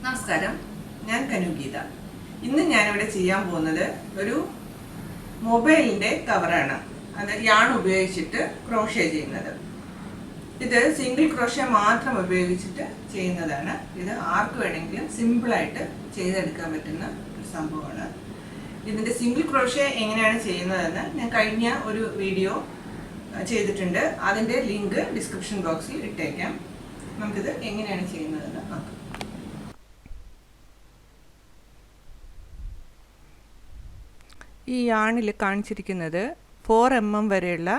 നമസ്കാരം, ഞാൻ കനുഗീത. ഇന്ന് ഞാനിവിടെ ചെയ്യാൻ പോകുന്നത് ഒരു മൊബൈലിൻ്റെ കവറാണ്. അത് യാൺ ഉപയോഗിച്ചിട്ട് ക്രോഷേ ചെയ്യുന്നത്. ഇത് സിംഗിൾ ക്രോഷേ മാത്രം ഉപയോഗിച്ചിട്ട് ചെയ്യുന്നതാണ്. ഇത് ആർക്ക് വേണമെങ്കിലും സിമ്പിളായിട്ട് ചെയ്തെടുക്കാൻ പറ്റുന്ന ഒരു സംഭവമാണ്. ഇതിൻ്റെ സിംഗിൾ ക്രോഷേ എങ്ങനെയാണ് ചെയ്യുന്നതെന്ന് ഞാൻ കഴിഞ്ഞ ഒരു വീഡിയോ ചെയ്തിട്ടുണ്ട്. അതിൻ്റെ ലിങ്ക് ഡിസ്ക്രിപ്ഷൻ ബോക്സിൽ ഇട്ടേക്കാം. നമുക്കിത് എങ്ങനെയാണ് ചെയ്യുന്നതെന്ന് നോക്കാം. ഈ യാണിൽ കാണിച്ചിരിക്കുന്നത് 4 mm വരെയുള്ള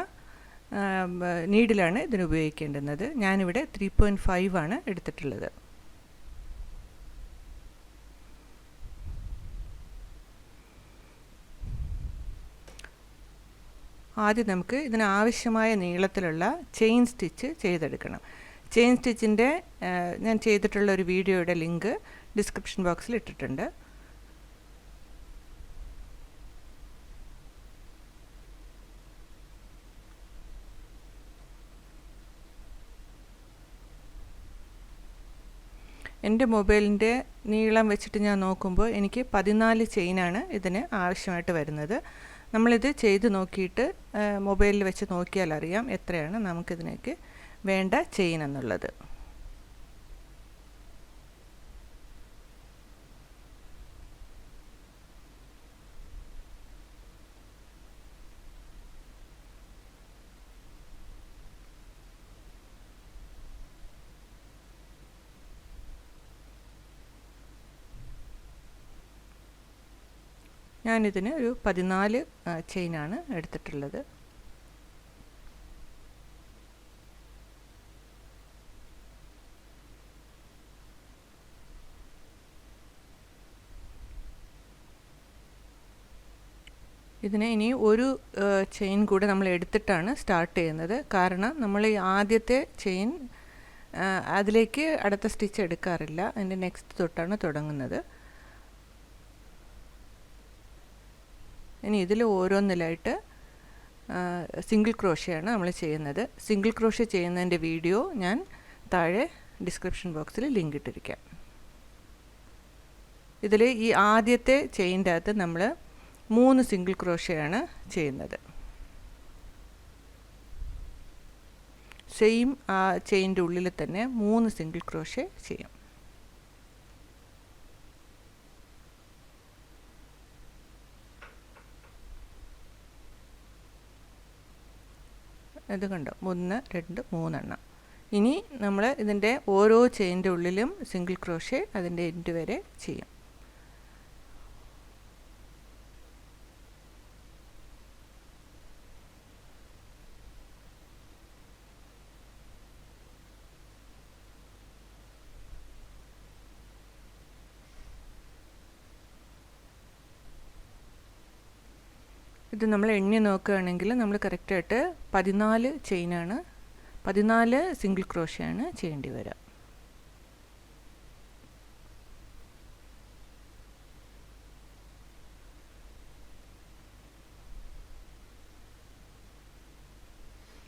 നീഡിലാണ് ഇതിന് ഉപയോഗിക്കേണ്ടുന്നത്. ഞാനിവിടെ 3.5 ആണ് എടുത്തിട്ടുള്ളത്. ആദ്യം നമുക്ക് ഇതിനാവശ്യമായ നീളത്തിലുള്ള ചെയിൻ സ്റ്റിച്ച് ചെയ്തെടുക്കണം. ചെയിൻ സ്റ്റിച്ചിൻ്റെ ഞാൻ ചെയ്തിട്ടുള്ള ഒരു വീഡിയോയുടെ ലിങ്ക് ഡിസ്ക്രിപ്ഷൻ ബോക്സിൽ ഇട്ടിട്ടുണ്ട്. എൻ്റെ മൊബൈലിൻ്റെ നീളം വെച്ചിട്ട് ഞാൻ നോക്കുമ്പോൾ എനിക്ക് 14 ചെയിനാണ് ഇതിന് ആവശ്യമായിട്ട് വരുന്നത്. നമ്മളിത് ചെയ്ത് നോക്കിയിട്ട് മൊബൈലിൽ വെച്ച് നോക്കിയാൽ അറിയാം എത്രയാണ് നമുക്കിതിനേക്ക് വേണ്ട ചെയിൻ എന്നുള്ളത്. ഞാനിതിന് ഒരു 14 ചെയിനാണ് എടുത്തിട്ടുള്ളത്. ഇതിന് ഇനി ഒരു ചെയിൻ കൂടെ നമ്മൾ എടുത്തിട്ടാണ് സ്റ്റാർട്ട് ചെയ്യുന്നത്. കാരണം നമ്മൾ ഈ ആദ്യത്തെ ചെയിൻ അതിലേക്ക് അടുത്ത സ്റ്റിച്ച് എടുക്കാറില്ല. അതിൻ്റെ നെക്സ്റ്റ് തൊട്ടാണ് തുടങ്ങുന്നത്. ഇനി ഇതിൽ ഓരോന്നിലായിട്ട് സിംഗിൾ ക്രോഷയാണ് നമ്മൾ ചെയ്യുന്നത്. സിംഗിൾ ക്രോഷേ ചെയ്യുന്നതിൻ്റെ വീഡിയോ ഞാൻ താഴെ ഡിസ്ക്രിപ്ഷൻ ബോക്സിൽ ലിങ്ക് ഇട്ടിരിക്കാം. ഇതിൽ ഈ ആദ്യത്തെ ചെയിൻ്റെ അകത്ത് നമ്മൾ 3 സിംഗിൾ ക്രോഷയാണ് ചെയ്യുന്നത്. സെയിം ആ ചെയിൻ്റെ ഉള്ളിൽ തന്നെ 3 സിംഗിൾ ക്രോഷേ ചെയ്യും. ഇത് കണ്ടോ, 1 2 3 എണ്ണം. ഇനി നമ്മൾ ഇതിൻ്റെ ഓരോ ചെയിൻ്റെ ഉള്ളിലും സിംഗിൾ ക്രോഷേ അതിൻ്റെ എൻഡ് വരെ ചെയ്യും. ഇത് നമ്മൾ എണ്ണി നോക്കുകയാണെങ്കിൽ നമ്മൾ കറക്റ്റായിട്ട് 14 ചെയിനാണ്, 14 സിംഗിൾ ക്രോഷയാണ് ചെയ്യേണ്ടി വരിക.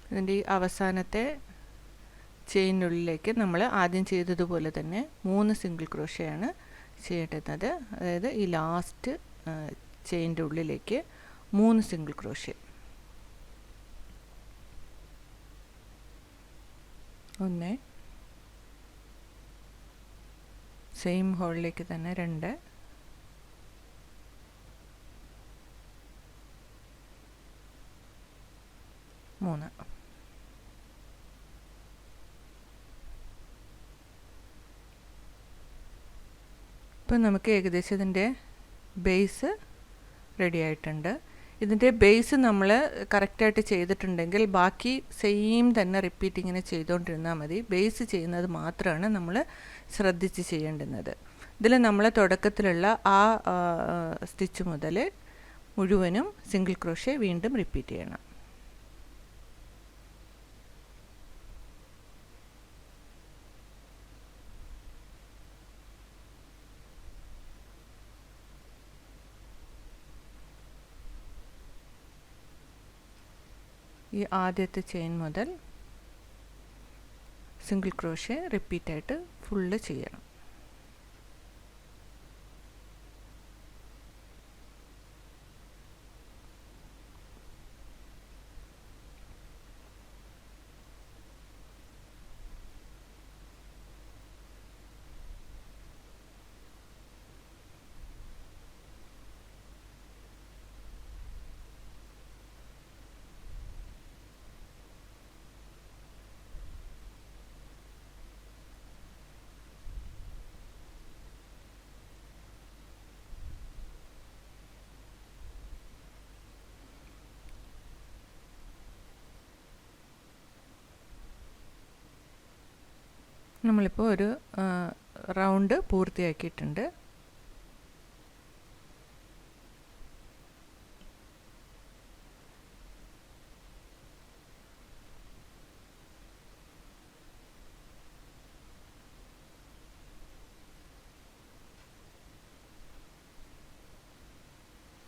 ഇതിൻ്റെ ഈ അവസാനത്തെ ചെയിനുള്ളിലേക്ക് നമ്മൾ ആദ്യം ചെയ്തതുപോലെ തന്നെ 3 സിംഗിൾ ക്രോഷയാണ് ചെയ്യേണ്ടുന്നത്. അതായത് ഈ ലാസ്റ്റ് ചെയിൻ്റെ ഉള്ളിലേക്ക് 3 സിംഗിൾ ക്രോഷേ. 1 സെയിം ഹോളിലേക്ക് തന്നെ 2 3. ഇപ്പം നമുക്ക് ഏകദേശം ഇതിൻ്റെ ബേസ് റെഡി ആയിട്ടുണ്ട്. ഇതിൻ്റെ ബേസ് നമ്മൾ കറക്റ്റായിട്ട് ചെയ്തിട്ടുണ്ടെങ്കിൽ ബാക്കി സെയിം തന്നെ റിപ്പീറ്റ് ഇങ്ങനെ ചെയ്തുകൊണ്ടിരുന്നാൽ മതി. ബേസ് ചെയ്യുന്നത് മാത്രമാണ് നമ്മൾ ശ്രദ്ധിച്ച് ചെയ്യേണ്ടുന്നത്. ഇതിൽ നമ്മൾ തുടക്കത്തിലുള്ള ആ സ്റ്റിച്ച് മുതൽ മുഴുവനും സിംഗിൾ ക്രോഷേ വീണ്ടും റിപ്പീറ്റ് ചെയ്യണം. ഈ ആദ്യത്തെ ചെയിൻ മുതൽ സിംഗിൾ ക്രോഷേ റിപ്പീറ്റായിട്ട് ഫുള്ള് ചെയ്യണം. നമ്മളിപ്പോൾ ഒരു റൗണ്ട് പൂർത്തിയാക്കിയിട്ടുണ്ട്.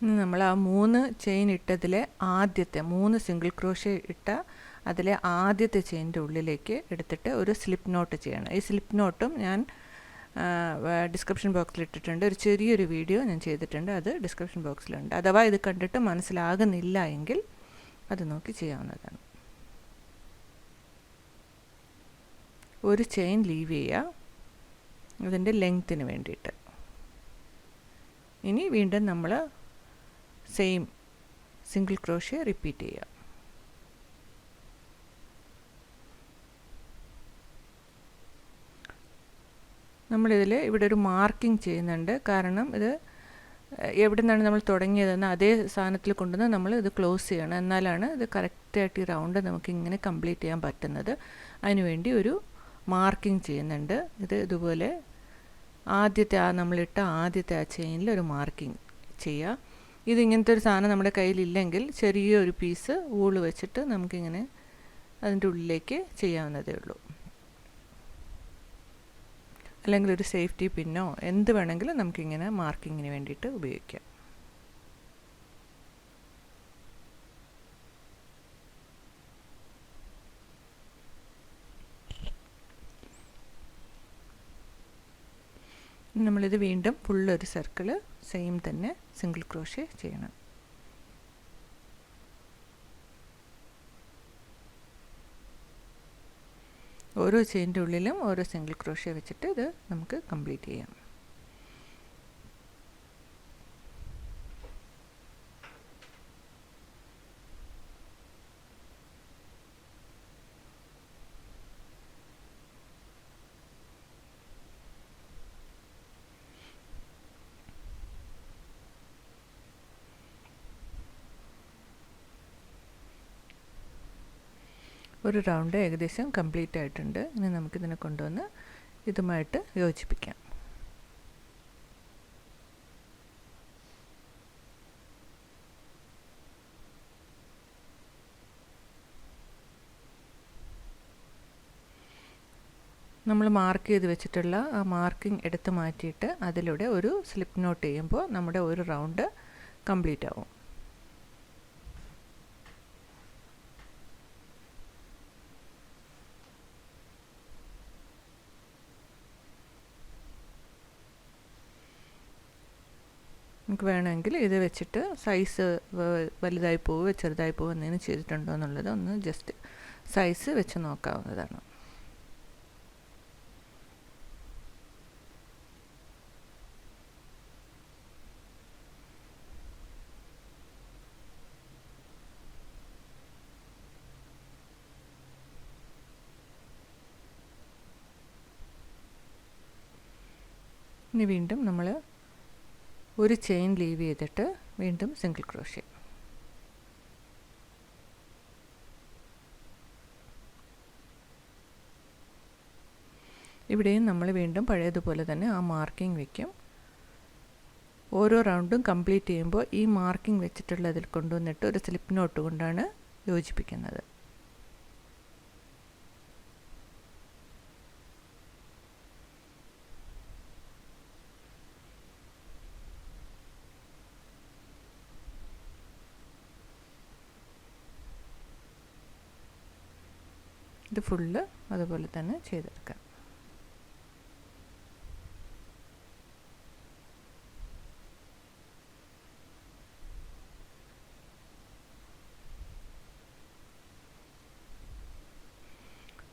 ഇനി നമ്മൾ ആ 3 ചെയിൻ ഇട്ടതിലെ ആദ്യത്തെ 3 സിംഗിൾ ക്രോഷ്യ ഇട്ട അതിലെ ആദ്യത്തെ ചെയിൻ്റെ ഉള്ളിലേക്ക് എടുത്തിട്ട് ഒരു സ്ലിപ്പ് നോട്ട് ചെയ്യണം. ഈ സ്ലിപ്പ് നോട്ടും ഞാൻ ഡിസ്ക്രിപ്ഷൻ ബോക്സിൽ ഇട്ടിട്ടുണ്ട്. ഒരു ചെറിയൊരു വീഡിയോ ഞാൻ ചെയ്തിട്ടുണ്ട്, അത് ഡിസ്ക്രിപ്ഷൻ ബോക്സിലുണ്ട്. അഥവാ ഇത് കണ്ടിട്ട് മനസ്സിലാകുന്നില്ല എങ്കിൽ അത് നോക്കി ചെയ്യാവുന്നതാണ്. ഒരു ചെയിൻ ലീവ് ചെയ്യുക അതിൻ്റെ ലെങ്ത്തിന് വേണ്ടിയിട്ട്. ഇനി വീണ്ടും നമ്മൾ സെയിം സിംഗിൾ ക്രോഷ്യ റിപ്പീറ്റ് ചെയ്യുക. നമ്മളിതിൽ ഇവിടെ ഒരു മാർക്കിംഗ് ചെയ്യുന്നുണ്ട്. കാരണം ഇത് എവിടെ നിന്നാണ് നമ്മൾ തുടങ്ങിയതെന്ന് അതേ സാധനത്തിൽ കൊണ്ടുവന്ന് നമ്മൾ ഇത് ക്ലോസ് ചെയ്യണം. എന്നാലാണ് ഇത് കറക്റ്റായിട്ട് ഈ റൗണ്ട് നമുക്ക് ഇങ്ങനെ കംപ്ലീറ്റ് ചെയ്യാൻ പറ്റുന്നത്. അതിനുവേണ്ടി ഒരു മാർക്കിംഗ് ചെയ്യുന്നുണ്ട്. ഇത് ഇതുപോലെ ആദ്യത്തെ നമ്മളിട്ട ആദ്യത്തെ ആ ചെയിനിൽ ഒരു മാർക്കിംഗ് ചെയ്യുക. ഇതിങ്ങനത്തെ ഒരു സാധനം നമ്മുടെ കയ്യിലില്ലെങ്കിൽ ചെറിയൊരു പീസ് വൂള് വെച്ചിട്ട് നമുക്കിങ്ങനെ അതിൻ്റെ ഉള്ളിലേക്ക് ചെയ്യാവുന്നതേ ഉള്ളൂ. അല്ലെങ്കിൽ ഒരു സേഫ്റ്റി പിന്നോ എന്ത് വേണമെങ്കിലും നമുക്കിങ്ങനെ മാർക്കിങ്ങിന് വേണ്ടിയിട്ട് ഉപയോഗിക്കാം. നമ്മളിത് വീണ്ടും ഫുള്ളൊരു സർക്കിള് സെയിം തന്നെ സിംഗിൾ ക്രോഷ്യ ചെയ്യണം. ഓരോ ചെയിൻ്റെ ഉള്ളിലും ഓരോ സിംഗിൾ ക്രോഷ്യ വെച്ചിട്ട് ഇത് നമുക്ക് കംപ്ലീറ്റ് ചെയ്യാം. ഒരു റൗണ്ട് ഏകദേശം കംപ്ലീറ്റ് ആയിട്ടുണ്ട്. ഇനി നമുക്കിതിനെ കൊണ്ടുവന്ന് ഇതുമായിട്ട് യോജിപ്പിക്കാം. നമ്മൾ മാർക്ക് ചെയ്ത് വെച്ചിട്ടുള്ള ആ മാർക്കിംഗ് എടുത്ത് മാറ്റിയിട്ട് അതിലൂടെ ഒരു സ്ലിപ്പ് നോട്ട് ചെയ്യുമ്പോൾ നമ്മുടെ ഒരു റൗണ്ട് കംപ്ലീറ്റ് ആവും. നമുക്ക് വേണമെങ്കിൽ ഇത് വെച്ചിട്ട് സൈസ് വലുതായി പോവുക ചെറുതായി പോവുക എന്തെങ്കിലും ചെയ്തിട്ടുണ്ടോ എന്നുള്ളത് ഒന്ന് ജസ്റ്റ് സൈസ് വെച്ച് നോക്കാവുന്നതാണ്. ഇനി വീണ്ടും നമ്മൾ ഒരു ചെയിൻ ലീവ് ചെയ്തിട്ട് വീണ്ടും സിംഗിൾ ക്രോഷ്യ. ഇവിടെയും നമ്മൾ വീണ്ടും പഴയതുപോലെ തന്നെ ആ മാർക്കിംഗ് വയ്ക്കും. ഓരോ റൗണ്ടും കംപ്ലീറ്റ് ചെയ്യുമ്പോൾ ഈ മാർക്കിംഗ് വെച്ചിട്ടുള്ളതിൽ കൊണ്ടുവന്നിട്ട് ഒരു സ്ലിപ്പ് നോട്ട് കൊണ്ടാണ് യോജിപ്പിക്കുന്നത്. ഇത് ഫുള്ള് അതുപോലെ തന്നെ ചെയ്തെടുക്കാം.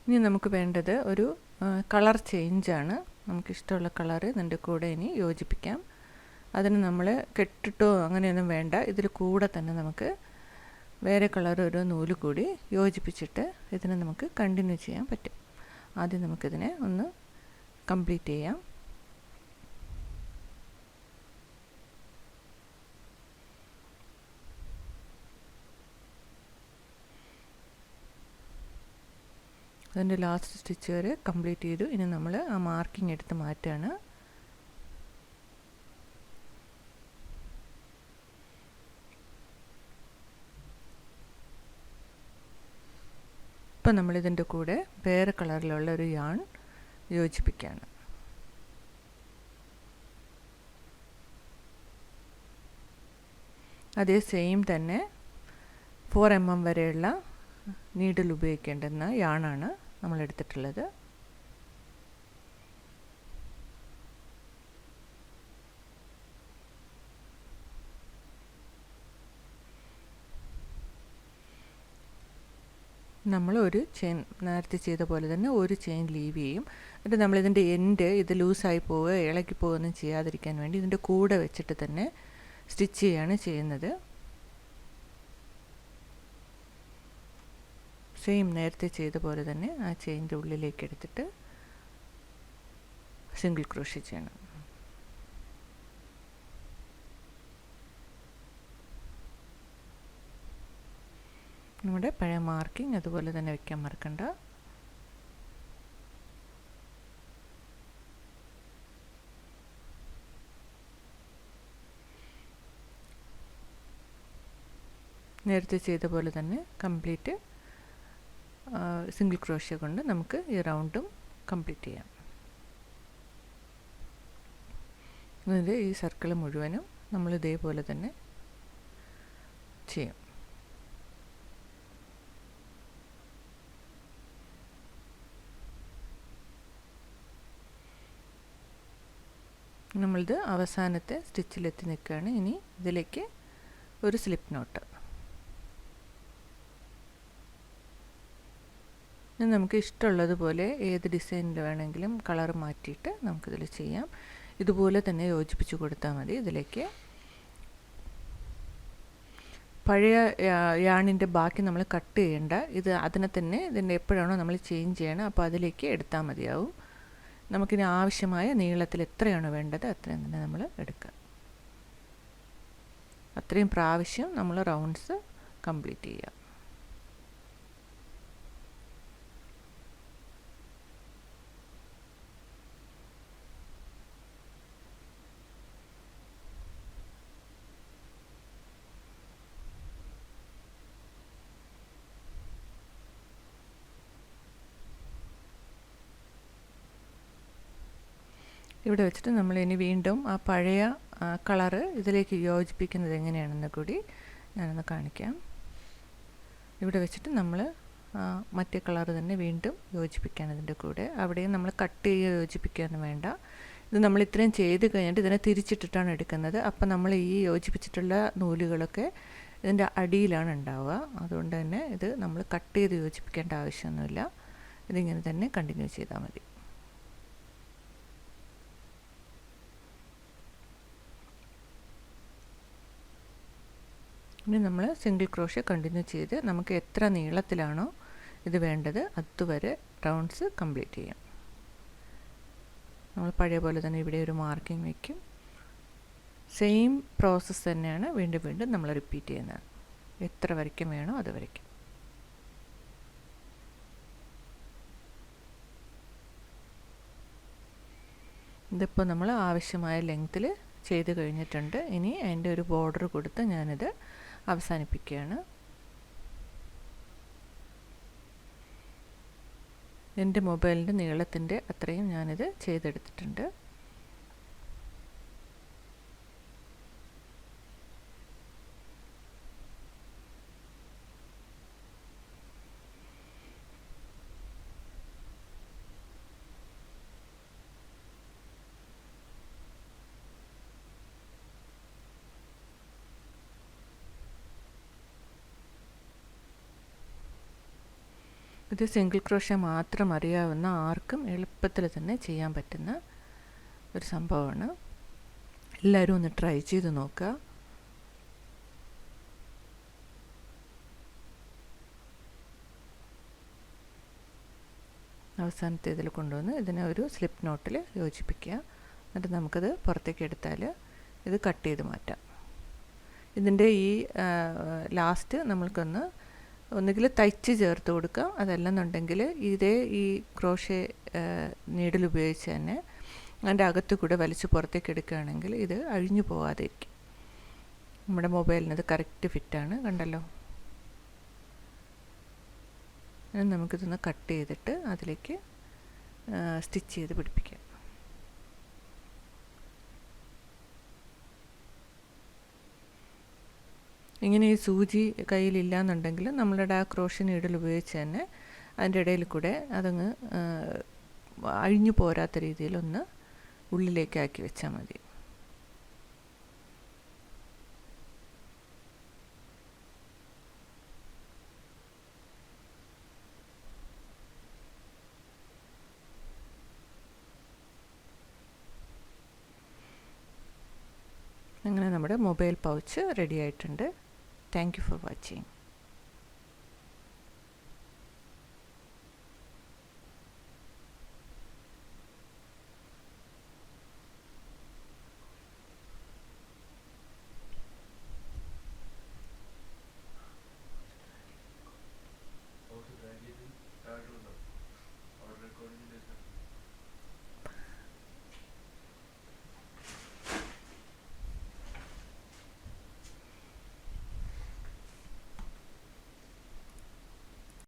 ഇനി നമുക്ക് വേണ്ടത് ഒരു കളർ ചേഞ്ചാണ്. നമുക്കിഷ്ടമുള്ള കളറ് ഇതിൻ്റെ കൂടെ ഇനി യോജിപ്പിക്കാം. അതിന് നമ്മൾ കെട്ടിട്ടോ അങ്ങനെയൊന്നും വേണ്ട. ഇതിൽ കൂടെ തന്നെ നമുക്ക് വേറെ കളർ ഒരു നൂല് കൂടി യോജിപ്പിച്ചിട്ട് ഇതിനെ നമുക്ക് കണ്ടിന്യൂ ചെയ്യാൻ പറ്റും. ആദ്യം നമുക്കിതിനെ ഒന്ന് കംപ്ലീറ്റ് ചെയ്യാം. അതിൻ്റെ ലാസ്റ്റ് സ്റ്റിച്ച് വരെ കംപ്ലീറ്റ് ചെയ്തു. ഇനി നമ്മൾ ആ മാർക്കിംഗ് എടുത്ത് മാറ്റുകയാണ്. ഇപ്പം നമ്മളിതിൻ്റെ കൂടെ വേറെ കളറിലുള്ള ഒരു യാൺ യോജിപ്പിക്കുകയാണ്. അതേ സെയിം തന്നെ 4 mm വരെയുള്ള നീഡിൽ ഉപയോഗിക്കേണ്ടുന്ന യാണാണ് നമ്മൾ എടുത്തിട്ടുള്ളത്. നമ്മൾ ഒരു ചെയിൻ നേരത്തെ ചെയ്ത പോലെ തന്നെ ഒരു ചെയിൻ ലീവ് ചെയ്യും. എന്നിട്ട് നമ്മളിതിൻ്റെ എൻഡ് ഇത് ലൂസായി പോവുക ഇളകി പോവുകയൊന്നും ചെയ്യാതിരിക്കാൻ വേണ്ടി ഇതിൻ്റെ കൂടെ വെച്ചിട്ട് തന്നെ സ്റ്റിച്ച് ചെയ്യാണ് ചെയ്യുന്നത്. സെയിം നേരത്തെ ചെയ്ത പോലെ തന്നെ ആ ചെയിൻ്റെ ഉള്ളിലേക്ക് എടുത്തിട്ട് സിംഗിൾ ക്രോഷേ ചെയ്യണം. നമ്മുടെ പഴയ മാർക്കിംഗ് അതുപോലെ തന്നെ വെക്കാൻ മറക്കണ്ട. നേരത്തെ ചെയ്ത പോലെ തന്നെ കംപ്ലീറ്റ് സിംഗിൾ ക്രോഷ്യ കൊണ്ട് നമുക്ക് ഈ റൗണ്ടും കംപ്ലീറ്റ് ചെയ്യാം. ഇതിൻ്റെ ഈ സർക്കിൾ മുഴുവനും നമ്മൾ ഇതേപോലെ തന്നെ ചെയ്യും. നമ്മളിത് അവസാനത്തെ സ്റ്റിച്ചിലെത്തി നിൽക്കുകയാണ്. ഇനി ഇതിലേക്ക് ഒരു സ്ലിപ്പ് നോട്ട്. നമുക്ക് ഇഷ്ടമുള്ളതുപോലെ ഏത് ഡിസൈനിൽ വേണമെങ്കിലും കളർ മാറ്റിയിട്ട് നമുക്കിതിൽ ചെയ്യാം. ഇതുപോലെ തന്നെ യോജിപ്പിച്ച് കൊടുത്താൽ മതി. ഇതിലേക്ക് പഴയ യാണിൻ്റെ ബാക്കി നമ്മൾ കട്ട് ചെയ്യേണ്ട. ഇത് അതിനെ തന്നെ ഇതിൻ്റെ എപ്പോഴാണോ നമ്മൾ ചേഞ്ച് ചെയ്യണം അപ്പോൾ അതിലേക്ക് എടുത്താൽ മതിയാവും. നമുക്കിനി ആവശ്യമായ നീളത്തിൽ എത്രയാണോ വേണ്ടത് അത്രയും തന്നെ നമ്മൾ എടുക്കുക. അത്രയും പ്രാവശ്യം നമ്മൾ റൗണ്ട്സ് കംപ്ലീറ്റ് ചെയ്യുക. ഇവിടെ വെച്ചിട്ട് നമ്മൾ ഇനി വീണ്ടും ആ പഴയ കളറ് ഇതിലേക്ക് യോജിപ്പിക്കുന്നത് എങ്ങനെയാണെന്ന് കൂടി ഞാനൊന്ന് കാണിക്കാം. ഇവിടെ വെച്ചിട്ട് നമ്മൾ മറ്റേ കളർ തന്നെ വീണ്ടും യോജിപ്പിക്കാൻ ഇതിൻ്റെ കൂടെ. അവിടെയും നമ്മൾ കട്ട് ചെയ്യുക യോജിപ്പിക്കുകയൊന്നും വേണ്ട. ഇത് നമ്മൾ ഇത്രയും ചെയ്ത് കഴിഞ്ഞിട്ട് ഇതിനെ തിരിച്ചിട്ടിട്ടാണ് എടുക്കുന്നത്. അപ്പം നമ്മൾ ഈ യോജിപ്പിച്ചിട്ടുള്ള നൂലുകളൊക്കെ ഇതിൻ്റെ അടിയിലാണ് ഉണ്ടാവുക. അതുകൊണ്ട് തന്നെ ഇത് നമ്മൾ കട്ട് ചെയ്ത് യോജിപ്പിക്കേണ്ട ആവശ്യമൊന്നുമില്ല. ഇതിങ്ങനെ തന്നെ കണ്ടിന്യൂ ചെയ്താൽ മതി. ഇനി നമ്മൾ സിംഗിൾ ക്രോഷ്യ കണ്ടിന്യൂ ചെയ്ത് നമുക്ക് എത്ര നീളത്തിലാണോ ഇത് വേണ്ടത് അതുവരെ റൗണ്ട്സ് കംപ്ലീറ്റ് ചെയ്യാം. നമ്മൾ പഴയ പോലെ തന്നെ ഇവിടെ ഒരു മാർക്കിംഗ് വയ്ക്കും. സെയിം പ്രോസസ്സ് തന്നെയാണ് വീണ്ടും വീണ്ടും നമ്മൾ റിപ്പീറ്റ് ചെയ്യുന്നത്. എത്ര വരയ്ക്കും വേണോ അത് വരയ്ക്കും. ഇതിപ്പോൾ നമ്മൾ ആവശ്യമായ ലെങ്ത്തിൽ ചെയ്ത് കഴിഞ്ഞിട്ടുണ്ട്. ഇനി അതിൻ്റെ ഒരു ബോർഡർ കൊടുത്ത് ഞാനിത് അവസാനിപ്പിക്കുകയാണ്. എൻ്റെ മൊബൈലിൻ്റെ നീളത്തിൻ്റെ അത്രയും ഞാനിത് ചെയ്തെടുത്തിട്ടുണ്ട്. ഇത് സിംഗിൾ ക്രോഷ്യ മാത്രം അറിയാവുന്ന ആർക്കും എളുപ്പത്തിൽ തന്നെ ചെയ്യാൻ പറ്റുന്ന ഒരു സംഭവമാണ്. എല്ലാവരും ഒന്ന് ട്രൈ ചെയ്ത് നോക്കുക. അവസാനത്തെ ഇതിൽ കൊണ്ടുവന്ന് ഇതിനെ ഒരു സ്ലിപ്പ് നോട്ടിൽ യോജിപ്പിക്കുക. എന്നിട്ട് നമുക്കത് പുറത്തേക്ക് എടുത്താൽ ഇത് കട്ട് ചെയ്ത് മാറ്റാം. ഇതിൻ്റെ ഈ ലാസ്റ്റ് നമ്മൾക്കൊന്ന് ഒന്നുകിൽ തയ്ച്ച് ചേർത്ത് കൊടുക്കാം, അതല്ലെന്നുണ്ടെങ്കിൽ ഇതേ ഈ ക്രോഷേ നീഡിൽ ഉപയോഗിച്ച് തന്നെ അതിൻ്റെ അകത്ത് കൂടെ വലിച്ച് പുറത്തേക്ക് എടുക്കുകയാണെങ്കിൽ ഇത് അഴിഞ്ഞു പോകാതെ ഇരിക്കും. നമ്മുടെ മൊബൈലിനത് കറക്റ്റ് ഫിറ്റാണ്, കണ്ടല്ലോ. നമുക്കിതൊന്ന് കട്ട് ചെയ്തിട്ട് അതിലേക്ക് സ്റ്റിച്ച് ചെയ്ത് പിടിപ്പിക്കാം. ഇങ്ങനെ ഈ സൂചി കയ്യിലില്ല എന്നുണ്ടെങ്കിൽ നമ്മളുടെ ആ ക്രോഷേ നീഡിൽ ഉപയോഗിച്ച് തന്നെ അതിൻ്റെ ഇടയിൽ കൂടെ അതങ്ങ് അഴിഞ്ഞു പോരാത്ത രീതിയിലൊന്ന് ഉള്ളിലേക്കാക്കി വെച്ചാൽ മതി. അങ്ങനെ നമ്മുടെ മൊബൈൽ പൗച്ച് റെഡി ആയിട്ടുണ്ട്. Thank you for watching.